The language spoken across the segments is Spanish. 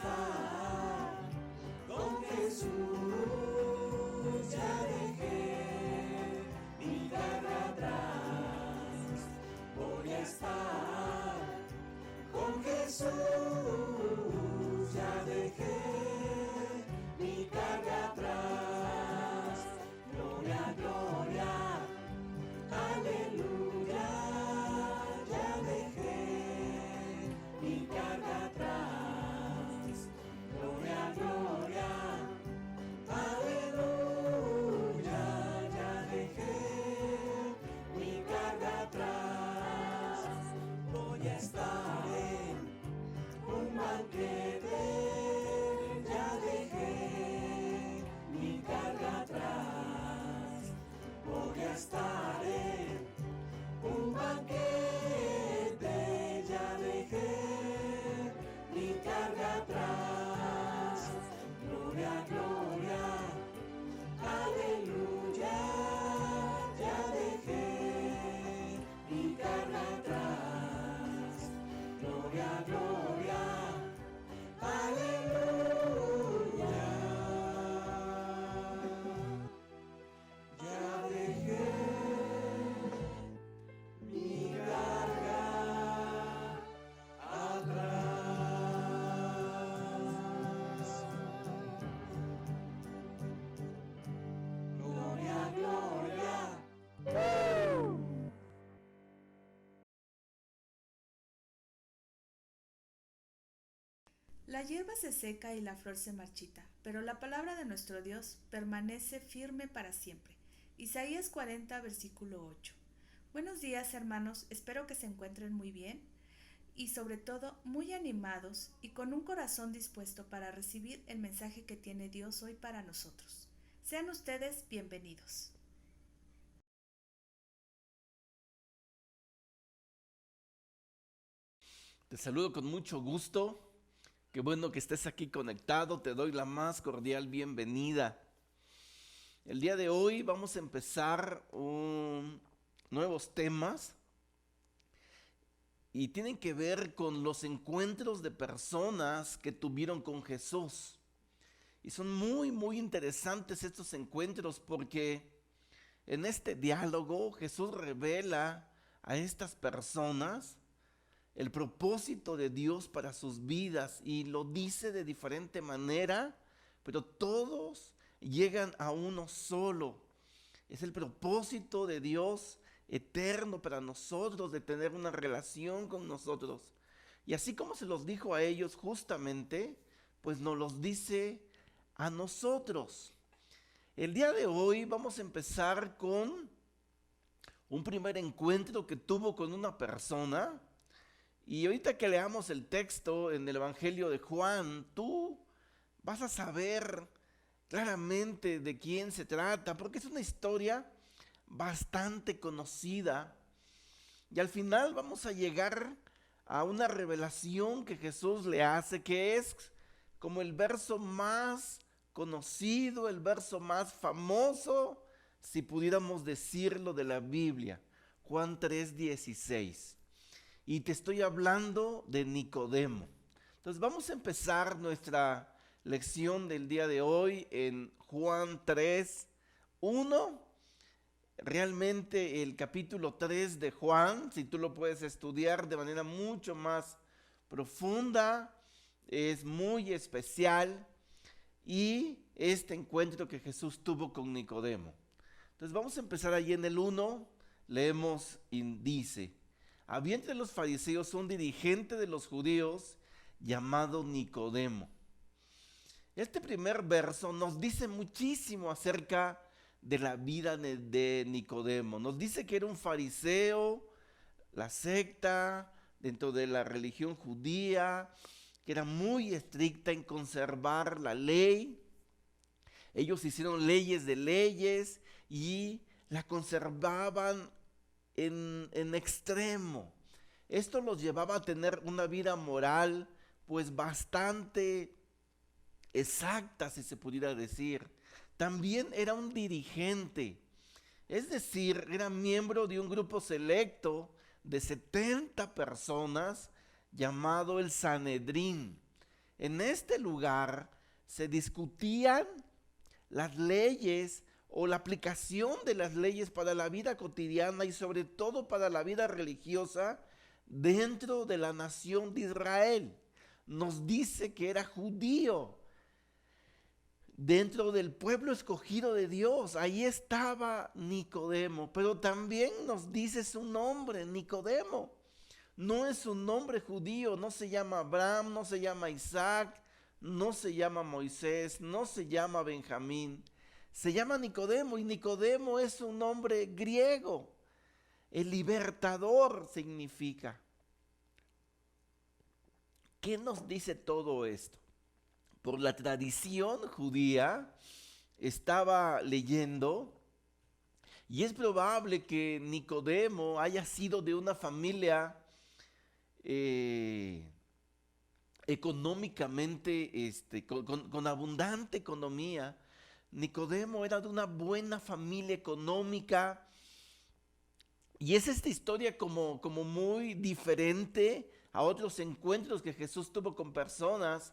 estar con Jesús. Ya dejé mi carga atrás, voy a estar con Jesús. Ya dejé mi carga atrás, gloria, gloria, aleluya. Ya dejé mi carga atrás, gloria, gloria, aleluya. Ya dejé mi carga atrás, voy a estar en un banquete. Ya dejé mi carga atrás, voy a estar en un banquete. Ya dejé mi carga atrás, gloria, gloria, aleluya. Ya dejé mi carga atrás, gloria, gloria, aleluya. Ya dejé mi carga atrás. Gloria, gloria. La hierba se seca y la flor se marchita, pero la palabra de nuestro Dios permanece firme para siempre. Isaías 40, versículo 8. Buenos días, hermanos, espero que se encuentren muy bien y sobre todo muy animados y con un corazón dispuesto para recibir el mensaje que tiene Dios hoy para nosotros. Sean ustedes bienvenidos. Te saludo con mucho gusto. Qué bueno que estés aquí conectado. Te doy la más cordial bienvenida. El día de hoy vamos a empezar nuevos temas y tienen que ver con los encuentros de personas que tuvieron con Jesús. Y son muy interesantes estos encuentros porque en este diálogo Jesús revela a estas personas el propósito de Dios para sus vidas y lo dice de diferente manera, pero todos llegan a uno solo. Es el propósito de Dios eterno para nosotros, de tener una relación con nosotros. Y así como se los dijo a ellos justamente, pues nos los dice a nosotros. El día de hoy vamos a empezar con un primer encuentro que tuvo con una persona. Y ahorita que leamos el texto en el Evangelio de Juan, tú vas a saber claramente de quién se trata, porque es una historia bastante conocida. Y al final vamos a llegar a una revelación que Jesús le hace, que es como el verso más conocido, el verso más famoso, si pudiéramos decirlo, de la Biblia. Juan 3:16. Y te estoy hablando de Nicodemo. Entonces vamos a empezar nuestra lección del día de hoy en Juan 3:1. Realmente el capítulo 3 de Juan, si tú lo puedes estudiar de manera mucho más profunda, es muy especial. Y este encuentro que Jesús tuvo con Nicodemo. Entonces vamos a empezar allí en el 1, leemos y dice: había entre los fariseos un dirigente de los judíos llamado Nicodemo. Este primer verso nos dice muchísimo acerca de la vida de Nicodemo. Nos dice que era un fariseo, la secta dentro de la religión judía, que era muy estricta en conservar la ley. Ellos hicieron leyes de leyes y la conservaban en extremo. Esto los llevaba a tener una vida moral pues bastante exacta, si se pudiera decir. También era un dirigente, es decir, era miembro de un grupo selecto de 70 personas llamado el Sanedrín. En este lugar se discutían las leyes o la aplicación de las leyes para la vida cotidiana y sobre todo para la vida religiosa dentro de la nación de Israel. Nos dice que era judío, dentro del pueblo escogido de Dios. Ahí estaba Nicodemo, pero también nos dice su nombre, Nicodemo. No es un nombre judío, no se llama Abraham, no se llama Isaac, no se llama Moisés, no se llama Benjamín. Se llama Nicodemo, y Nicodemo es un nombre griego. El libertador significa. ¿Qué nos dice todo esto? Por la tradición judía estaba leyendo, y es probable que Nicodemo haya sido de una familia económicamente, con abundante economía. Nicodemo era de una buena familia económica, y es esta historia como muy diferente a otros encuentros que Jesús tuvo con personas,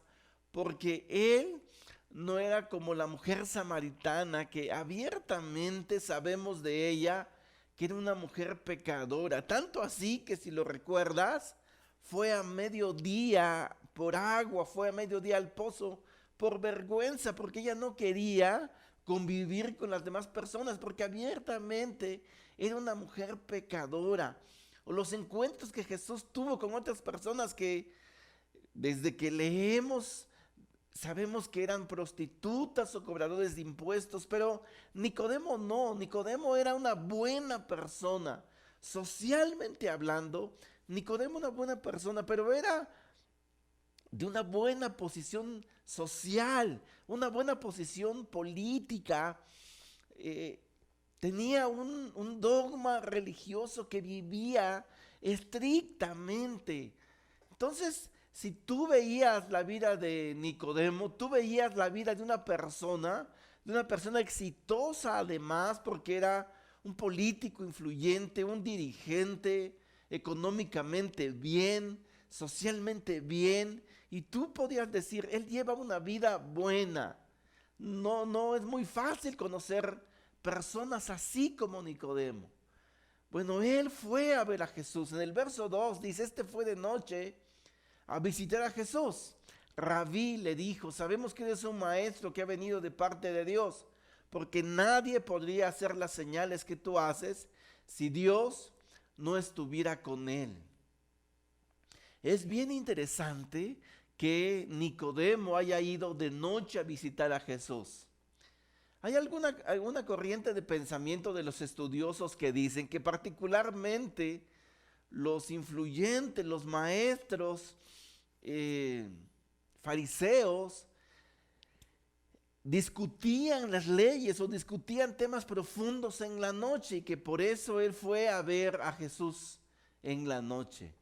porque él no era como la mujer samaritana, que abiertamente sabemos de ella que era una mujer pecadora. Tanto así que, si lo recuerdas, fue a mediodía por agua, fue a mediodía al pozo por vergüenza, porque ella no quería convivir con las demás personas, porque abiertamente era una mujer pecadora. O los encuentros que Jesús tuvo con otras personas que desde que leemos sabemos que eran prostitutas o cobradores de impuestos, pero Nicodemo no. Nicodemo era una buena persona. Socialmente hablando, Nicodemo era una buena persona, pero era de una buena posición social, una buena posición política. Tenía un dogma religioso que vivía estrictamente. Entonces, si tú veías la vida de Nicodemo, tú veías la vida de una persona exitosa además, porque era un político influyente, un dirigente, económicamente bien, socialmente bien, y tú podías decir, él lleva una vida buena. No es muy fácil conocer personas así como Nicodemo. Bueno, él fue a ver a Jesús. En el verso 2 dice, fue de noche a visitar a Jesús. Rabí le dijo, sabemos que eres un maestro que ha venido de parte de Dios, porque nadie podría hacer las señales que tú haces si Dios no estuviera con él. Es bien interesante que Nicodemo haya ido de noche a visitar a Jesús. Hay alguna corriente de pensamiento de los estudiosos que dicen que particularmente los influyentes, los maestros, fariseos, discutían las leyes o discutían temas profundos en la noche, y que por eso él fue a ver a Jesús en la noche.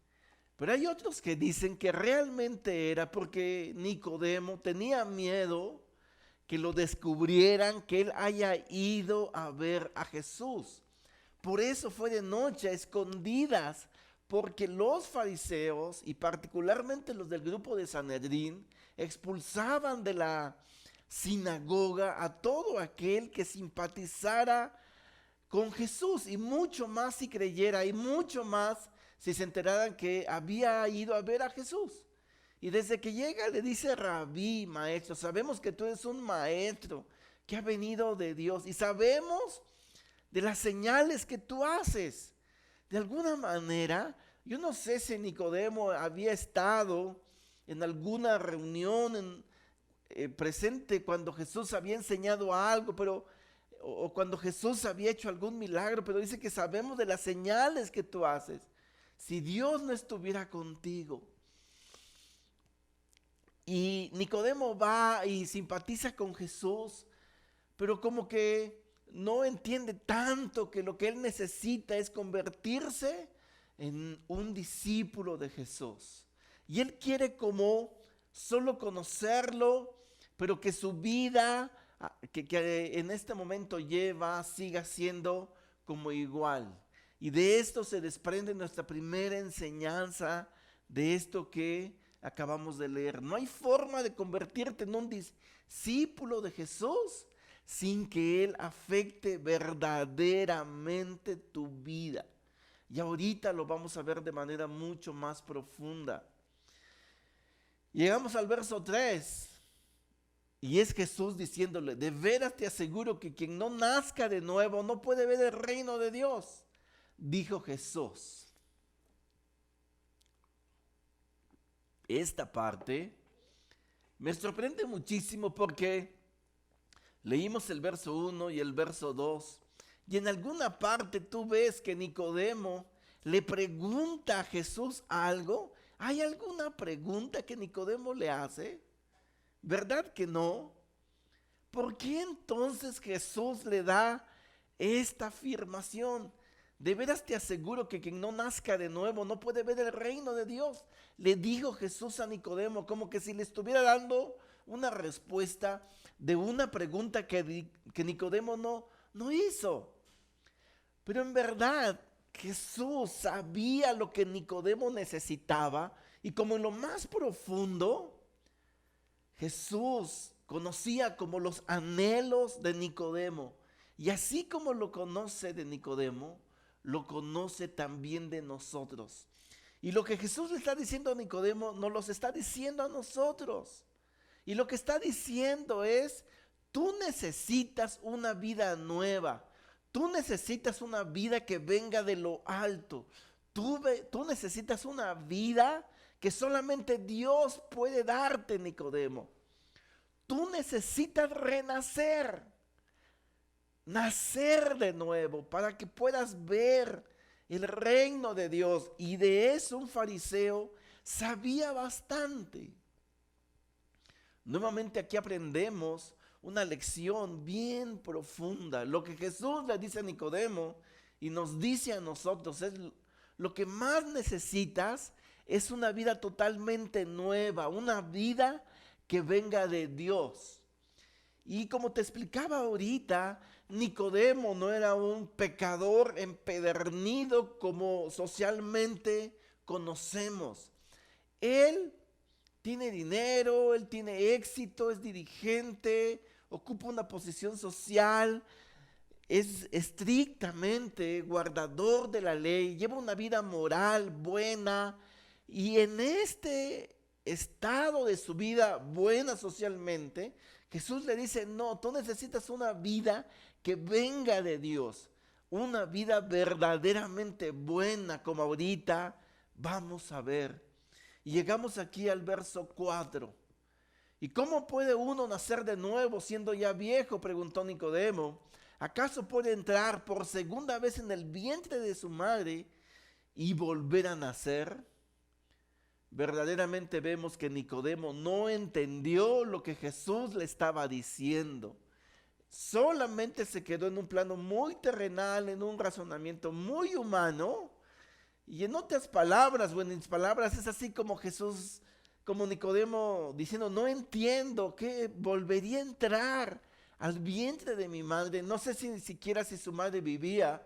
Pero hay otros que dicen que realmente era porque Nicodemo tenía miedo que lo descubrieran, que él haya ido a ver a Jesús. Por eso fue de noche, a escondidas, porque los fariseos, y particularmente los del grupo de Sanedrín, expulsaban de la sinagoga a todo aquel que simpatizara con Jesús, y mucho más si creyera, y mucho más si se enteraran que había ido a ver a Jesús. Y desde que llega le dice, Rabí, maestro, sabemos que tú eres un maestro que ha venido de Dios, y sabemos de las señales que tú haces. De alguna manera, yo no sé si Nicodemo había estado en alguna reunión presente cuando Jesús había enseñado algo, o cuando Jesús había hecho algún milagro, pero dice que sabemos de las señales que tú haces. Si Dios no estuviera contigo. Y Nicodemo va y simpatiza con Jesús, pero como que no entiende tanto que lo que él necesita es convertirse en un discípulo de Jesús. Y él quiere como solo conocerlo, pero que su vida que en este momento lleva siga siendo como igual. Y de esto se desprende nuestra primera enseñanza, de esto que acabamos de leer. No hay forma de convertirte en un discípulo de Jesús sin que Él afecte verdaderamente tu vida. Y ahorita lo vamos a ver de manera mucho más profunda. Llegamos al verso 3. Y es Jesús diciéndole: de veras te aseguro que quien no nazca de nuevo no puede ver el reino de Dios. Dijo Jesús. Esta parte me sorprende muchísimo porque leímos el verso 1 y el verso 2. Y en alguna parte tú ves que Nicodemo le pregunta a Jesús algo. ¿Hay alguna pregunta que Nicodemo le hace? ¿Verdad que no? ¿Por qué entonces Jesús le da esta afirmación? De veras te aseguro que quien no nazca de nuevo no puede ver el reino de Dios. Le dijo Jesús a Nicodemo, como que si le estuviera dando una respuesta de una pregunta que Nicodemo no hizo. Pero en verdad Jesús sabía lo que Nicodemo necesitaba, y como en lo más profundo, Jesús conocía como los anhelos de Nicodemo. Y así como lo conoce de Nicodemo, lo conoce también de nosotros. Y lo que Jesús le está diciendo a Nicodemo, nos lo está diciendo a nosotros. Y lo que está diciendo es: tú necesitas una vida nueva. Tú necesitas una vida que venga de lo alto. Tú necesitas una vida que solamente Dios puede darte, Nicodemo. Tú necesitas renacer, nacer de nuevo para que puedas ver el reino de Dios. Y de eso un fariseo sabía bastante. Nuevamente aquí aprendemos una lección bien profunda. Lo que Jesús le dice a Nicodemo y nos dice a nosotros es: lo que más necesitas es una vida totalmente nueva, una vida que venga de Dios. Y como te explicaba ahorita, Nicodemo no era un pecador empedernido como socialmente conocemos. Él tiene dinero, él tiene éxito, es dirigente, ocupa una posición social, es estrictamente guardador de la ley, lleva una vida moral buena, y en este estado de su vida buena socialmente, Jesús le dice: no, tú necesitas una vida que venga de Dios, una vida verdaderamente buena, como ahorita vamos a ver. Y llegamos aquí al verso 4. ¿Y cómo puede uno nacer de nuevo siendo ya viejo?, preguntó Nicodemo. ¿Acaso puede entrar por segunda vez en el vientre de su madre y volver a nacer? Verdaderamente vemos que Nicodemo no entendió lo que Jesús le estaba diciendo. Solamente se quedó en un plano muy terrenal, en un razonamiento muy humano. Y en otras palabras, o en mis palabras, es así como Jesús, como Nicodemo diciendo: no entiendo, que volvería a entrar al vientre de mi madre. No sé si ni siquiera si su madre vivía,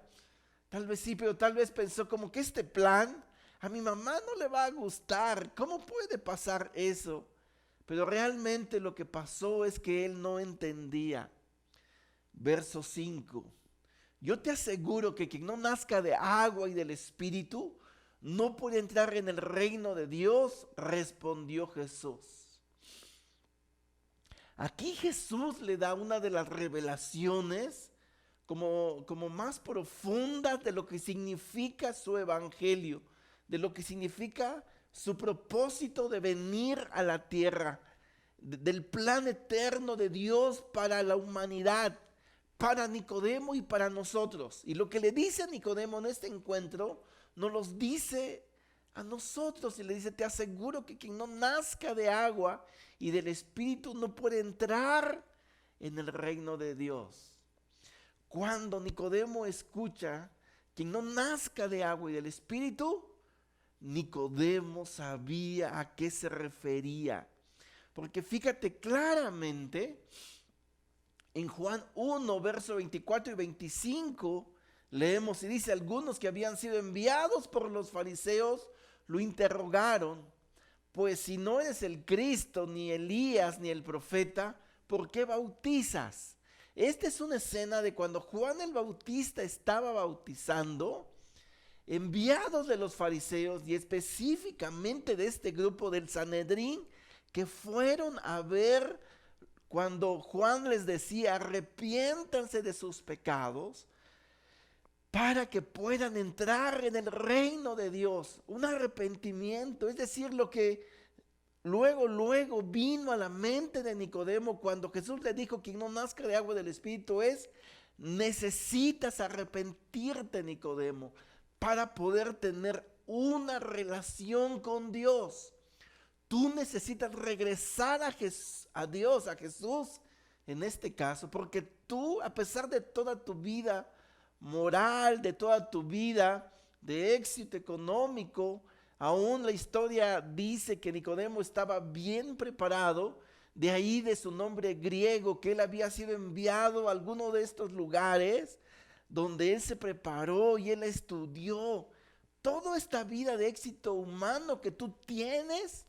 tal vez sí, pero tal vez pensó como que este plan a mi mamá no le va a gustar. ¿Cómo puede pasar eso? Pero realmente lo que pasó es que él no entendía. Verso 5. Yo te aseguro que quien no nazca de agua y del Espíritu no puede entrar en el reino de Dios, respondió Jesús. Aquí Jesús le da una de las revelaciones como más profundas de lo que significa su evangelio, de lo que significa su propósito de venir a la tierra, del plan eterno de Dios para la humanidad, para Nicodemo y para nosotros. Y lo que le dice a Nicodemo en este encuentro, nos los dice a nosotros, y le dice: te aseguro que quien no nazca de agua y del Espíritu no puede entrar en el reino de Dios. Cuando Nicodemo escucha: quien no nazca de agua y del Espíritu, Nicodemo sabía a qué se refería. Porque fíjate claramente, en Juan 1, verso 24 y 25, leemos y dice: algunos que habían sido enviados por los fariseos lo interrogaron: pues si no eres el Cristo, ni Elías, ni el profeta, ¿por qué bautizas? Esta es una escena de cuando Juan el Bautista estaba bautizando, enviados de los fariseos y específicamente de este grupo del Sanedrín, que fueron a ver cuando Juan les decía: arrepiéntanse de sus pecados para que puedan entrar en el reino de Dios. Un arrepentimiento, es decir, lo que luego vino a la mente de Nicodemo cuando Jesús le dijo: quien no nazca de agua del Espíritu es, necesitas arrepentirte, Nicodemo, para poder tener una relación con Dios. Tú necesitas regresar a Dios, a Jesús en este caso, porque tú, a pesar de toda tu vida moral, de toda tu vida de éxito económico, aún la historia dice que Nicodemo estaba bien preparado, de ahí de su nombre griego, que él había sido enviado a alguno de estos lugares donde él se preparó y él estudió. Toda esta vida de éxito humano que tú tienes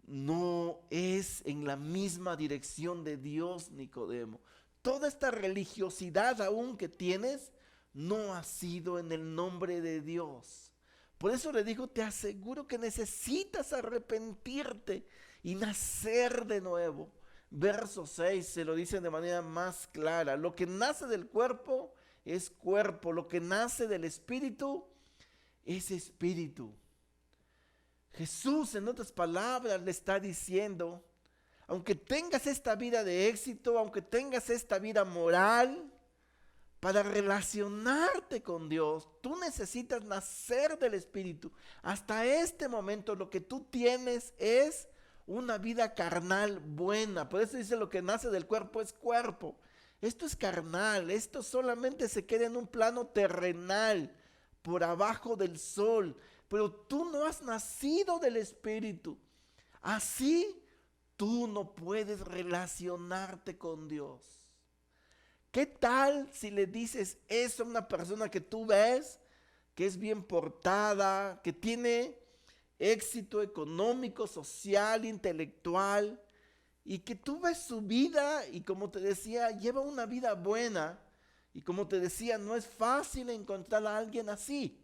no es en la misma dirección de Dios, Nicodemo. Toda esta religiosidad aún que tienes no ha sido en el nombre de Dios. Por eso le digo: te aseguro que necesitas arrepentirte y nacer de nuevo. Verso 6 se lo dice de manera más clara: lo que nace del cuerpo es cuerpo, lo que nace del espíritu es espíritu. Jesús, en otras palabras, le está diciendo: aunque tengas esta vida de éxito, aunque tengas esta vida moral, para relacionarte con Dios, tú necesitas nacer del Espíritu. Hasta este momento lo que tú tienes es una vida carnal buena. Por eso dice: lo que nace del cuerpo es cuerpo. Esto es carnal, esto solamente se queda en un plano terrenal, por abajo del sol. Pero tú no has nacido del Espíritu. Así tú no puedes relacionarte con Dios. ¿Qué tal si le dices eso a una persona que tú ves que es bien portada, que tiene éxito económico, social, intelectual, y que tú ves su vida y, como te decía, lleva una vida buena, y como te decía, no es fácil encontrar a alguien así?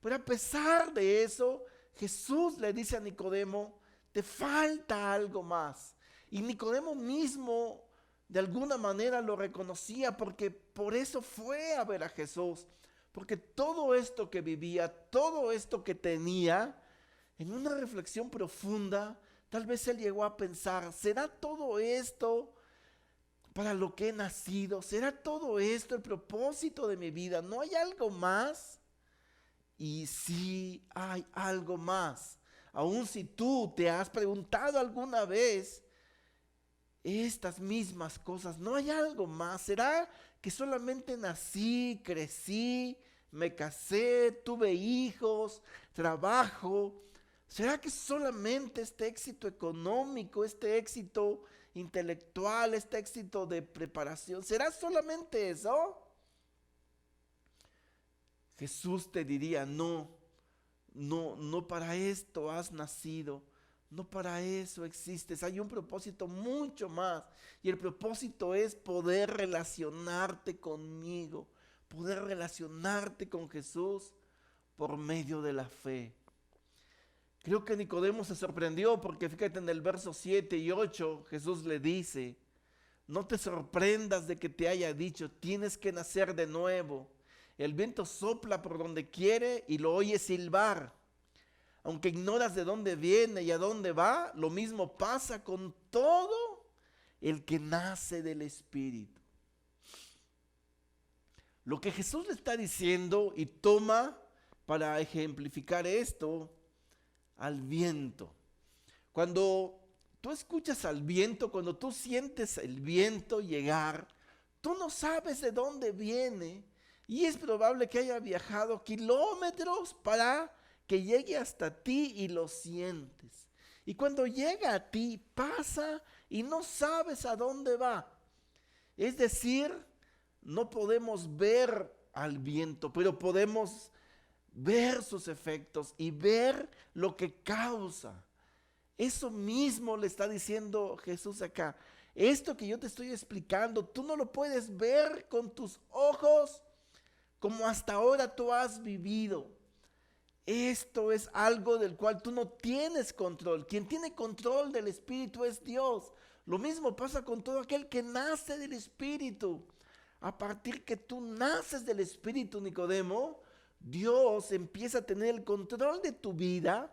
Pero a pesar de eso, Jesús le dice a Nicodemo: te falta algo más. Y Nicodemo mismo de alguna manera lo reconocía, porque por eso fue a ver a Jesús. Porque todo esto que vivía, todo esto que tenía, en una reflexión profunda, tal vez él llegó a pensar: ¿será todo esto para lo que he nacido? ¿Será todo esto el propósito de mi vida? ¿No hay algo más? Y sí hay algo más. Aun si tú te has preguntado alguna vez estas mismas cosas, ¿no hay algo más? ¿Será que solamente nací, crecí, me casé, tuve hijos, trabajo? ¿Será que solamente este éxito económico, este éxito intelectual, este éxito de preparación, será solamente eso? Jesús te diría: no para esto has nacido, no para eso existes. Hay un propósito mucho más, y el propósito es poder relacionarte conmigo, poder relacionarte con Jesús por medio de la fe. Creo que Nicodemo se sorprendió, porque fíjate, en el verso 7 y 8 Jesús le dice: no te sorprendas de que te haya dicho, tienes que nacer de nuevo. El viento sopla por donde quiere y lo oyes silbar. Aunque ignoras de dónde viene y a dónde va, lo mismo pasa con todo el que nace del Espíritu. Lo que Jesús le está diciendo, y toma para ejemplificar esto al viento. Cuando tú escuchas al viento, cuando tú sientes el viento llegar, tú no sabes de dónde viene, y es probable que haya viajado kilómetros para que llegue hasta ti y lo sientes. Y cuando llega a ti, pasa y no sabes a dónde va. Es decir, no podemos ver al viento, pero podemos ver sus efectos y ver lo que causa. Eso mismo le está diciendo Jesús acá. Esto que yo te estoy explicando, tú no lo puedes ver con tus ojos como hasta ahora tú has vivido. Esto es algo del cual tú no tienes control. Quien tiene control del Espíritu es Dios. Lo mismo pasa con todo aquel que nace del Espíritu. A partir que tú naces del Espíritu, Nicodemo, Dios empieza a tener el control de tu vida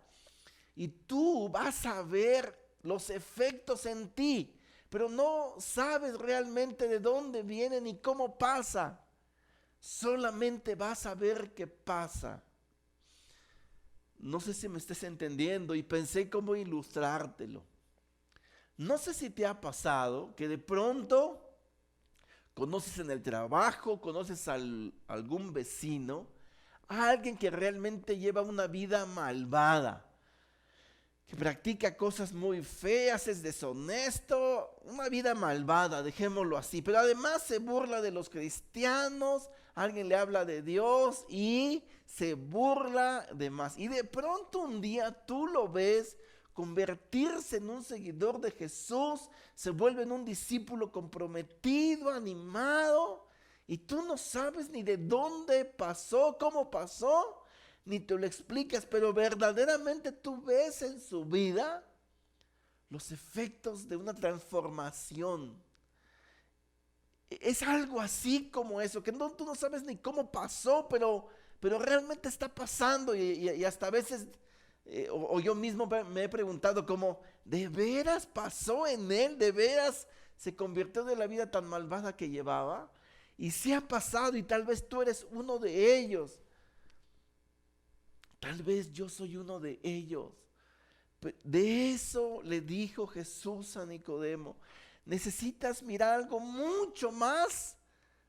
y tú vas a ver los efectos en ti, pero no sabes realmente de dónde viene ni cómo pasa. Solamente vas a ver qué pasa. No sé si me estés entendiendo y pensé cómo ilustrártelo. No sé si te ha pasado que de pronto conoces en el trabajo, conoces a algún vecino, a alguien que realmente lleva una vida malvada, que practica cosas muy feas, es deshonesto, una vida malvada, dejémoslo así, pero además se burla de los cristianos, alguien le habla de Dios y se burla de más. Y de pronto un día tú lo ves convertirse en un seguidor de Jesús, se vuelve en un discípulo comprometido, animado, y tú no sabes ni de dónde pasó, cómo pasó, ni te lo explicas, pero verdaderamente tú ves en su vida los efectos de una transformación. Es algo así como eso, que tú no sabes ni cómo pasó, pero realmente está pasando y hasta a veces, o yo mismo me he preguntado como, ¿de veras pasó en él? ¿De veras se convirtió de la vida tan malvada que llevaba? Y sí ha pasado y tal vez tú eres uno de ellos. Tal vez yo soy uno de ellos. De eso le dijo Jesús a Nicodemo. Necesitas mirar algo mucho más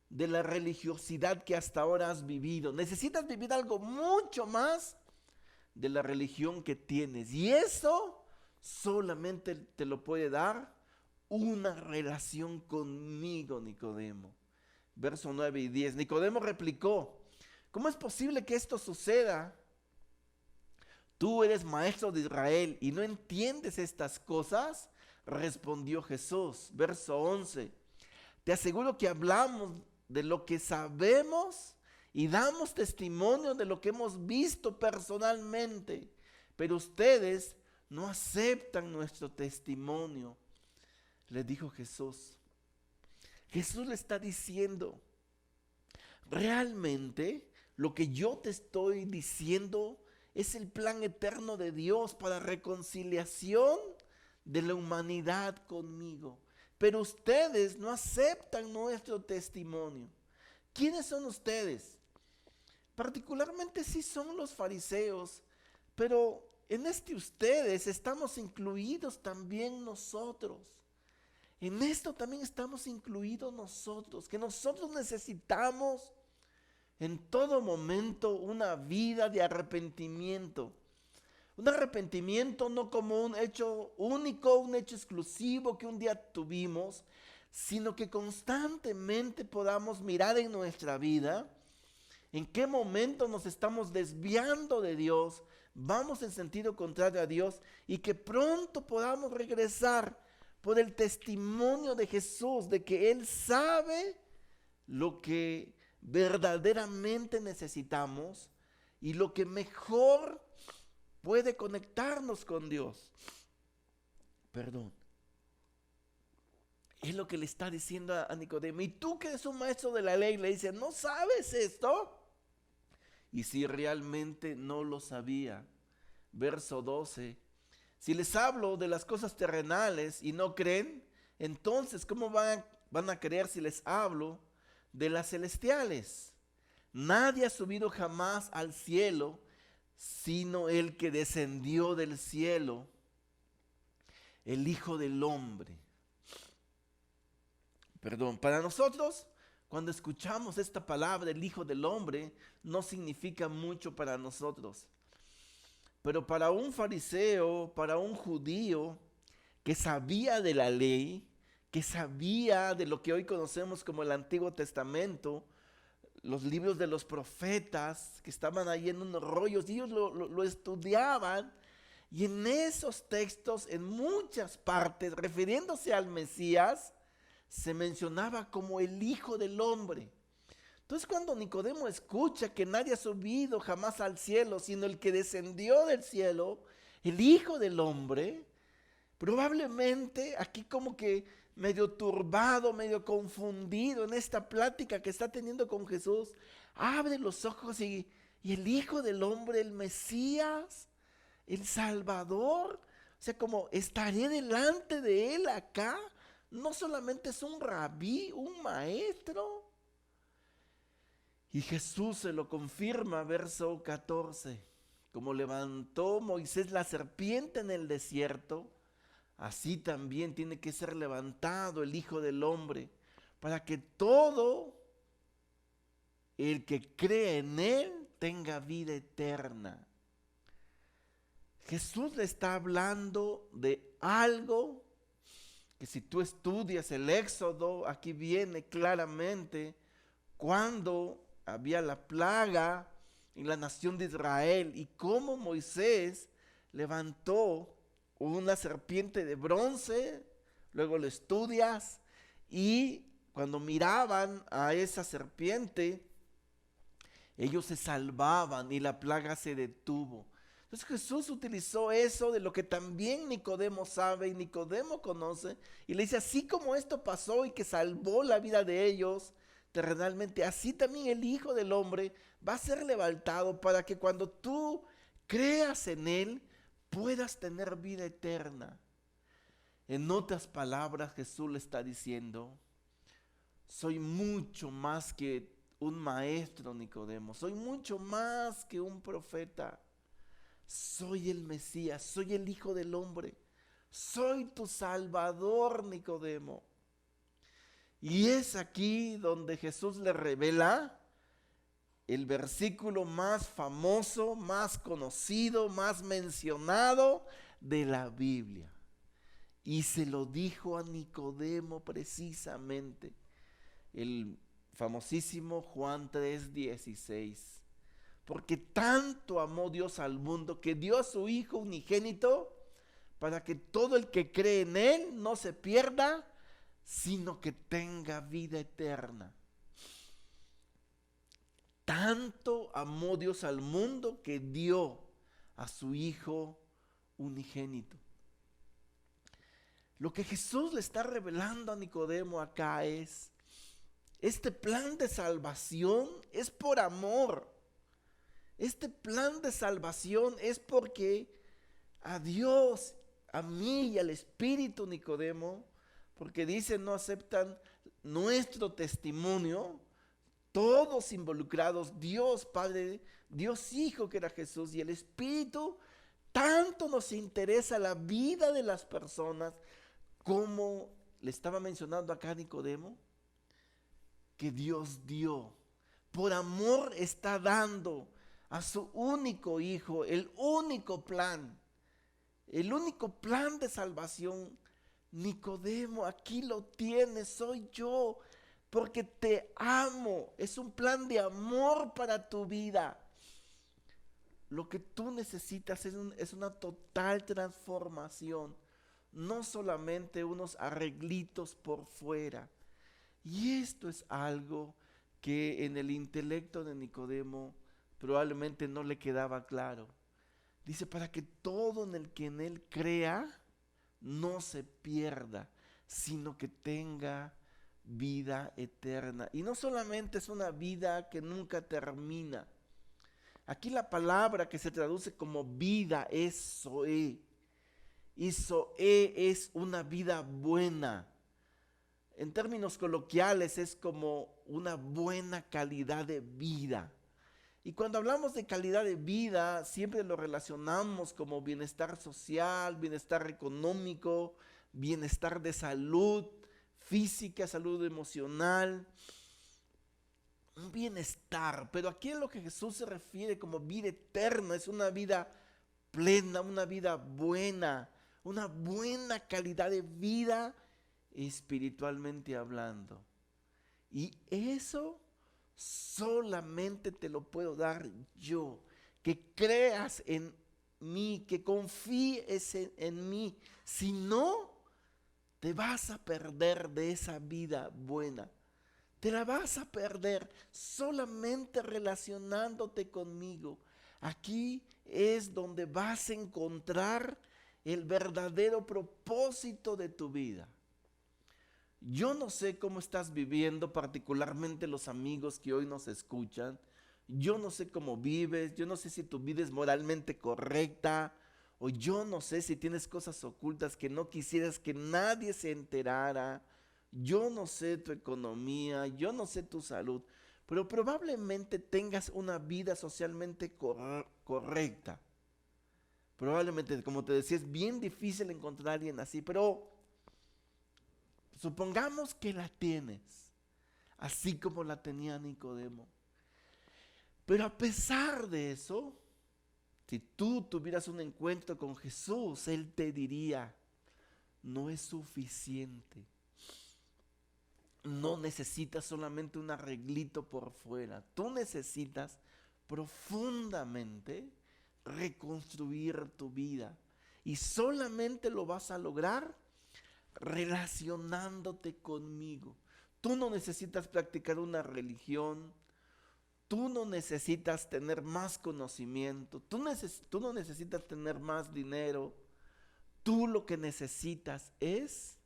de la religiosidad que hasta ahora has vivido. Necesitas vivir algo mucho más de la religión que tienes. Y eso solamente te lo puede dar una relación conmigo, Nicodemo. Verso 9 y 10. Nicodemo replicó: ¿cómo es posible que esto suceda? ¿Tú eres maestro de Israel y no entiendes estas cosas? Respondió Jesús. Verso 11. Te aseguro que hablamos de lo que sabemos y damos testimonio de lo que hemos visto personalmente, pero ustedes no aceptan nuestro testimonio. Le dijo Jesús. Jesús le está diciendo, realmente lo que yo te estoy diciendo es el plan eterno de Dios para reconciliación de la humanidad conmigo. Pero ustedes no aceptan nuestro testimonio. ¿Quiénes son ustedes? Particularmente sí son los fariseos, pero en ustedes estamos incluidos también nosotros. En esto también estamos incluidos nosotros, que nosotros necesitamos en todo momento una vida de arrepentimiento. Un arrepentimiento no como un hecho único, un hecho exclusivo que un día tuvimos, sino que constantemente podamos mirar en nuestra vida en qué momento nos estamos desviando de Dios, vamos en sentido contrario a Dios y que pronto podamos regresar por el testimonio de Jesús, de que Él sabe lo que verdaderamente necesitamos y lo que mejor puede conectarnos con Dios. Perdón. Es lo que le está diciendo a Nicodemo. Y tú que eres un maestro de la ley, le dice, ¿no sabes esto? Y si realmente no lo sabía. Verso 12. Si les hablo de las cosas terrenales y no creen, entonces ¿cómo van a creer si les hablo de las celestiales? Nadie ha subido jamás al cielo, sino el que descendió del cielo, el Hijo del Hombre. Perdón, para nosotros, cuando escuchamos esta palabra, el Hijo del Hombre, no significa mucho para nosotros. Pero para un fariseo, para un judío que sabía de la ley, que sabía de lo que hoy conocemos como el Antiguo Testamento, los libros de los profetas que estaban ahí en unos rollos, y ellos lo estudiaban, y en esos textos, en muchas partes, refiriéndose al Mesías, se mencionaba como el Hijo del Hombre. Entonces cuando Nicodemo escucha que nadie ha subido jamás al cielo, sino el que descendió del cielo, el Hijo del Hombre, probablemente aquí como que medio turbado, medio confundido en esta plática que está teniendo con Jesús, abre los ojos y el Hijo del Hombre, el Mesías, el Salvador, o sea, como estaré delante de él acá, no solamente es un rabí, un maestro. Y Jesús se lo confirma, verso 14, como levantó Moisés la serpiente en el desierto, así también tiene que ser levantado el Hijo del Hombre, para que todo el que cree en él tenga vida eterna. Jesús le está hablando de algo que si tú estudias el Éxodo, aquí viene claramente cuando había la plaga en la nación de Israel y cómo Moisés levantó una serpiente de bronce, luego lo estudias y cuando miraban a esa serpiente, ellos se salvaban y la plaga se detuvo. Entonces Jesús utilizó eso de lo que también Nicodemo sabe y Nicodemo conoce y le dice, así como esto pasó y que salvó la vida de ellos terrenalmente, así también el Hijo del Hombre va a ser levantado para que cuando tú creas en él puedas tener vida eterna. En otras palabras, Jesús le está diciendo, soy mucho más que un maestro, Nicodemo, soy mucho más que un profeta. Soy el Mesías, soy el Hijo del Hombre, soy tu Salvador, Nicodemo. Y es aquí donde Jesús le revela el versículo más famoso, más conocido, más mencionado de la Biblia. Y se lo dijo a Nicodemo precisamente, el famosísimo Juan 3:16. Porque tanto amó Dios al mundo que dio a su Hijo unigénito para que todo el que cree en él no se pierda, sino que tenga vida eterna. Tanto amó Dios al mundo que dio a su Hijo unigénito. Lo que Jesús le está revelando a Nicodemo acá es, este plan de salvación es por amor. Este plan de salvación es porque a Dios, a mí y al Espíritu, Nicodemo, porque dicen no aceptan nuestro testimonio, todos involucrados, Dios Padre, Dios Hijo que era Jesús y el Espíritu, tanto nos interesa la vida de las personas como le estaba mencionando acá a Nicodemo, que Dios dio, por amor está dando a su único Hijo, el único plan de salvación. Nicodemo, aquí lo tienes, soy yo, porque te amo, es un plan de amor para tu vida. Lo que tú necesitas es una total transformación, no solamente unos arreglitos por fuera. Y esto es algo que en el intelecto de Nicodemo probablemente no le quedaba claro. Dice, para que todo en él crea no se pierda, sino que tenga vida eterna. Y no solamente es una vida que nunca termina. Aquí la palabra que se traduce como vida es Zoé. Y Zoé es una vida buena. En términos coloquiales es como una buena calidad de vida. Y cuando hablamos de calidad de vida, siempre lo relacionamos como bienestar social, bienestar económico, bienestar de salud física, salud emocional, un bienestar. Pero aquí en lo que Jesús se refiere como vida eterna, es una vida plena, una vida buena, una buena calidad de vida espiritualmente hablando. Y eso solamente te lo puedo dar yo. Que creas en mí, que confíes en mí. Si no, te vas a perder de esa vida buena. Te la vas a perder solamente relacionándote conmigo. Aquí es donde vas a encontrar el verdadero propósito de tu vida. Yo no sé cómo estás viviendo, particularmente los amigos que hoy nos escuchan. Yo no sé cómo vives, yo no sé si tu vida es moralmente correcta, o yo no sé si tienes cosas ocultas que no quisieras que nadie se enterara. Yo no sé tu economía, yo no sé tu salud, pero probablemente tengas una vida socialmente correcta. Probablemente, como te decía, es bien difícil encontrar a alguien así, pero supongamos que la tienes, así como la tenía Nicodemo. Pero a pesar de eso, si tú tuvieras un encuentro con Jesús, Él te diría, no es suficiente. No necesitas solamente un arreglito por fuera. Tú necesitas profundamente reconstruir tu vida. Y solamente lo vas a lograr relacionándote conmigo. Tú no necesitas practicar una religión. Tú no necesitas tener más conocimiento. Tú no necesitas tener más dinero. Tú lo que necesitas es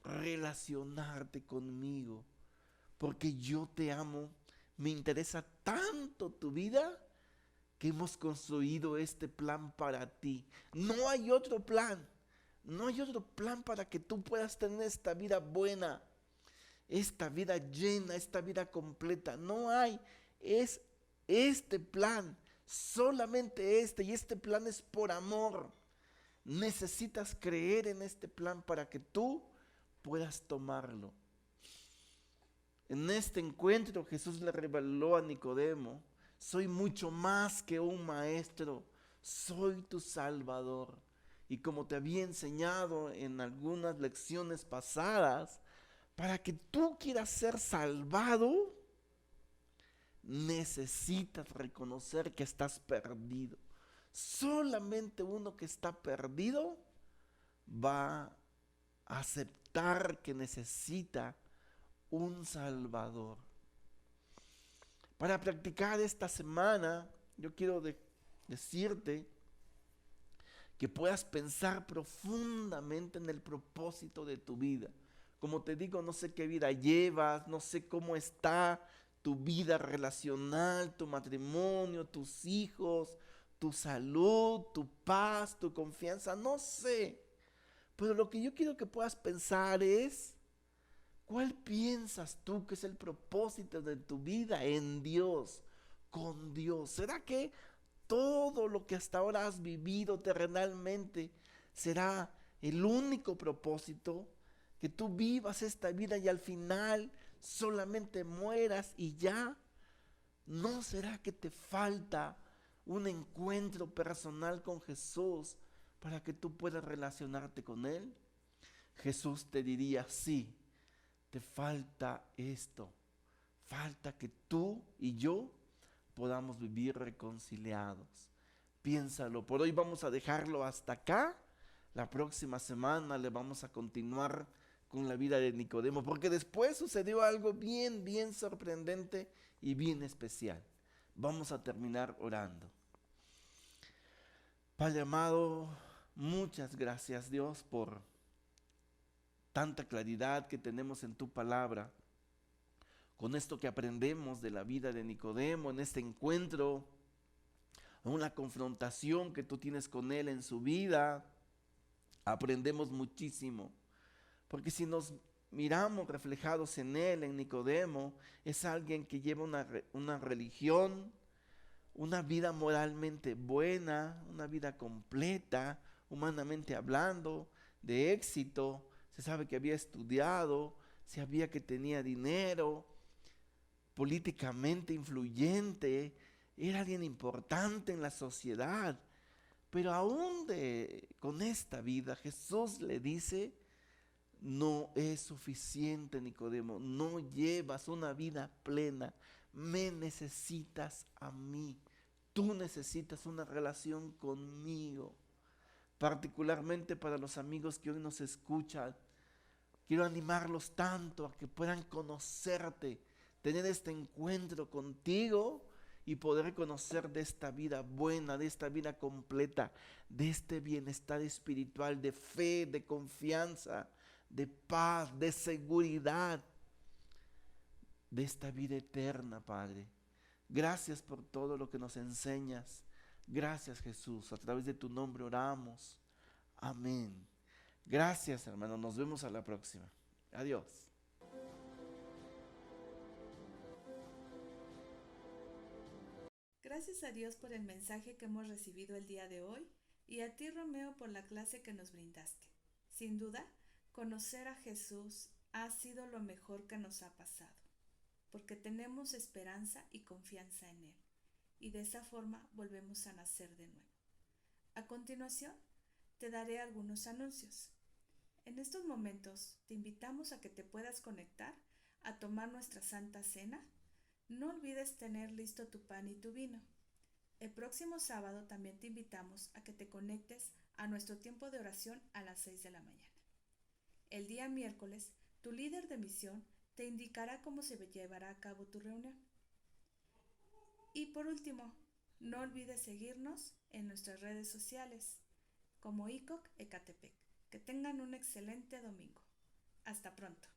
relacionarte conmigo, porque yo te amo, me interesa tanto tu vida que hemos construido este plan para ti. No hay otro plan, no hay otro plan para que tú puedas tener esta vida buena, esta vida llena, esta vida completa. No hay, es este plan, solamente este, y este plan es por amor. Necesitas creer en este plan para que tú puedas tomarlo. En este encuentro Jesús le reveló a Nicodemo, soy mucho más que un maestro, soy tu Salvador. Y como te había enseñado en algunas lecciones pasadas, para que tú quieras ser salvado, necesitas reconocer que estás perdido. Solamente uno que está perdido va a aceptar que necesita un Salvador. Para practicar esta semana, yo quiero decirte que puedas pensar profundamente en el propósito de tu vida. Como te digo, no sé qué vida llevas, no sé cómo está tu vida relacional, tu matrimonio, tus hijos, tu salud, tu paz, tu confianza, no sé. Pero lo que yo quiero que puedas pensar es, ¿cuál piensas tú que es el propósito de tu vida en Dios, con Dios? ¿Será que todo lo que hasta ahora has vivido terrenalmente será el único propósito? Que tú vivas esta vida y al final solamente mueras y ya. ¿No será que te falta un encuentro personal con Jesús para que tú puedas relacionarte con Él? Jesús te diría, sí, te falta esto. Falta que tú y yo podamos vivir reconciliados. Piénsalo, por hoy vamos a dejarlo hasta acá. La próxima semana le vamos a continuar con la vida de Nicodemo, porque después sucedió algo bien, bien sorprendente y bien especial. Vamos a terminar orando. Padre amado, muchas gracias Dios por tanta claridad que tenemos en tu palabra, con esto que aprendemos de la vida de Nicodemo, en este encuentro, en una confrontación que tú tienes con él en su vida, aprendemos muchísimo, porque si nos miramos reflejados en él, en Nicodemo, es alguien que lleva una religión, una vida moralmente buena, una vida completa, humanamente hablando, de éxito. Se sabe que había estudiado, se sabía que tenía dinero, políticamente influyente, era alguien importante en la sociedad. Pero aún con esta vida, Jesús le dice, no es suficiente, Nicodemo, no llevas una vida plena, me necesitas a mí. Tú necesitas una relación conmigo. Particularmente para los amigos que hoy nos escuchan, quiero animarlos tanto a que puedan conocerte, tener este encuentro contigo y poder conocer de esta vida buena, de esta vida completa, de este bienestar espiritual, de fe, de confianza, de paz, de seguridad, de esta vida eterna, Padre. Gracias por todo lo que nos enseñas. Gracias, Jesús. A través de tu nombre oramos. Amén. Gracias, hermano. Nos vemos a la próxima. Adiós. Gracias a Dios por el mensaje que hemos recibido el día de hoy y a ti, Romeo, por la clase que nos brindaste. Sin duda, conocer a Jesús ha sido lo mejor que nos ha pasado, porque tenemos esperanza y confianza en Él, y de esa forma volvemos a nacer de nuevo. A continuación, te daré algunos anuncios. En estos momentos, te invitamos a que te puedas conectar a tomar nuestra Santa Cena. No olvides tener listo tu pan y tu vino. El próximo sábado también te invitamos a que te conectes a nuestro tiempo de oración a las 6 de la mañana. El día miércoles, tu líder de misión te indicará cómo se llevará a cabo tu reunión. Y por último, no olvides seguirnos en nuestras redes sociales como ICOC Ecatepec. Que tengan un excelente domingo. Hasta pronto.